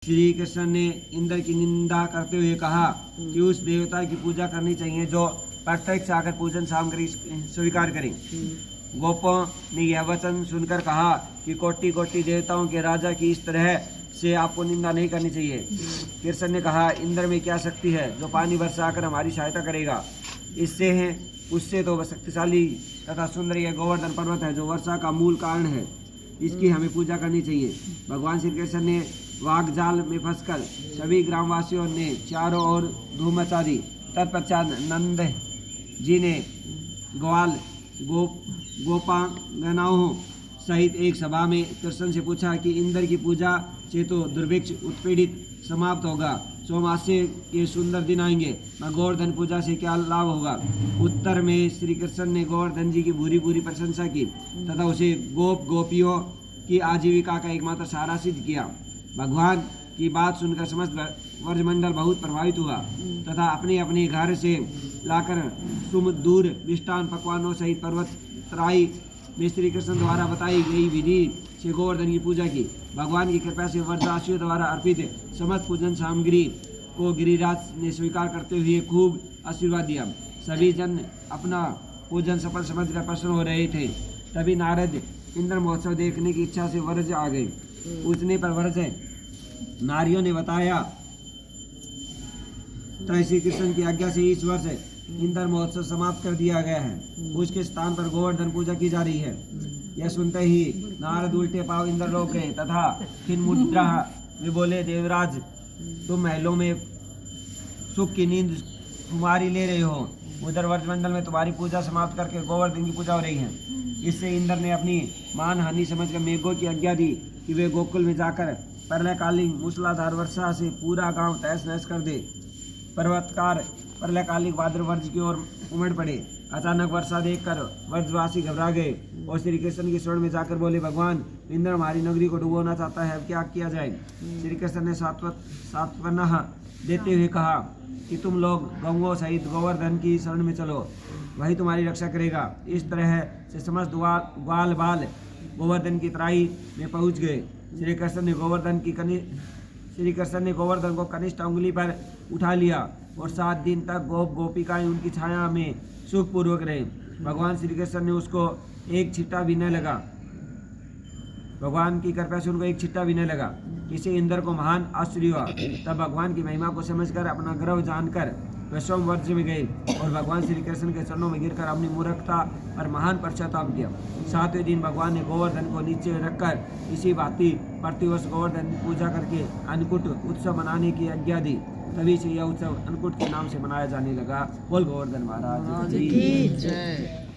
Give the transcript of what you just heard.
श्री कृष्ण ने इंद्र की निंदा करते हुए कहा कि उस देवता की पूजा करनी चाहिए जो प्रत्यक्ष आकर पूजन सामग्री स्वीकार करें। गोपों ने यह वचन सुनकर कहा कि कोटि कोटि देवताओं के राजा की इस तरह से आपको निंदा नहीं करनी चाहिए। कृष्ण ने कहा, इंद्र में क्या शक्ति है जो पानी बरसा कर हमारी सहायता करेगा। इससे है उससे तो शक्तिशाली तथा सुंदर यह गोवर्धन पर्वत है जो वर्षा का मूल कारण है। इसकी हमें पूजा करनी चाहिए। भगवान श्री कृष्ण ने वागजाल में फंसकर सभी ग्रामवासियों ने चारों ओर धूम मचा दी। तत्पश्चात नंद जी ने ग्वाल गोपांगनाओं सहित एक सभा में कृष्ण से पूछा कि इंद्र की पूजा से तो दुर्भिक्ष उत्पीड़ित समाप्त होगा, सोमास्य के सुंदर दिन आएंगे, गोवर्धन पूजा से क्या लाभ होगा। उत्तर में श्री कृष्ण ने गोवर्धन जी की भूरी भूरी प्रशंसा की तथा उसे गोपियों की आजीविका का एकमात्र सहारा सिद्ध किया। भगवान की बात सुनकर समस्त व्रजमंडल बहुत प्रभावित हुआ तथा अपने अपने घर से लाकर सुमधुर मिष्टान पकवानों सहित पर्वत तराई में श्री कृष्ण द्वारा बताई गई विधि से गोवर्धन की पूजा की। भगवान की कृपा से व्रजवासियों द्वारा अर्पित समस्त पूजन सामग्री को गिरिराज ने स्वीकार करते हुए खूब आशीर्वाद दिया। सभी जन अपना पूजन सफल समझकर प्रसन्न हो रहे थे। तभी नारद इंद्र महोत्सव देखने की इच्छा से व्रज आ गए। पूछने पर व्रज नारियों ने बताया तो श्री कृष्ण की आज्ञा से इस वर्ष इंद्र महोत्सव समाप्त कर दिया गया है। उसके स्थान पर गोवर्धन पूजा की जा रही है। यह सुनते ही नारद उल्टे पांव इंद्रलोक गए तथा खिन मुद्रा में बोले, देवराज तुम महलों में सुख की नींद तुम्हारी ले रहे हो, उधर व्रजमंडल में तुम्हारी पूजा समाप्त करके गोवर्धन की पूजा हो रही है। इससे इंद्र ने अपनी मान हानि समझकर मेघों की आज्ञा दी कि वे गोकुल में जाकर प्रलयकालीन मूसलाधार वर्षा से पूरा गांव तहस नहस कर दे। पर्वतकार प्रलयकालिक भाद्र वर्ष की ओर उमड़ पड़े। अचानक वर्षा देखकर व्रजवासी घबरा गए और श्री कृष्ण के शरण में जाकर बोले, भगवान इंद्र हमारी नगरी को डुबोना चाहता है, अब क्या किया जाए। श्री कृष्ण ने सांत्वना देते हुए कहा कि तुम लोग गौओं सहित गोवर्धन की शरण में चलो, वही तुम्हारी रक्षा करेगा। इस तरह से समस्त ग्वाल बाल गोवर्धन की तराई में पहुंच गए। श्री कृष्ण ने गोवर्धन को कनिष्ठ उंगली पर उठा लिया और 7 दिन तक गोपिकाएं उनकी छाया में सुखपूर्वक रहे। भगवान श्री कृष्ण ने उसको एक छिट्टा भी न लगा। भगवान की कृपा से उनको एक छिट्टा भी न लगा। इसे इंद्र को महान आश्चर्य हुआ। तब भगवान की महिमा को समझकर अपना गर्व जानकर वे सोमवर्ष में गए और भगवान श्री कृष्ण के चरणों में गिरकर अपनी मूर्खता पर महान पश्चाताप किया। 7वें दिन भगवान ने गोवर्धन को नीचे रखकर इसी भांति प्रतिवर्ष गोवर्धन की पूजा करके अन्नकूट उत्सव मनाने की आज्ञा दी। तभी से यह उत्सव अन्नकूट के नाम से मनाया जाने लगा। बोल गोवर्धन महाराज की जय।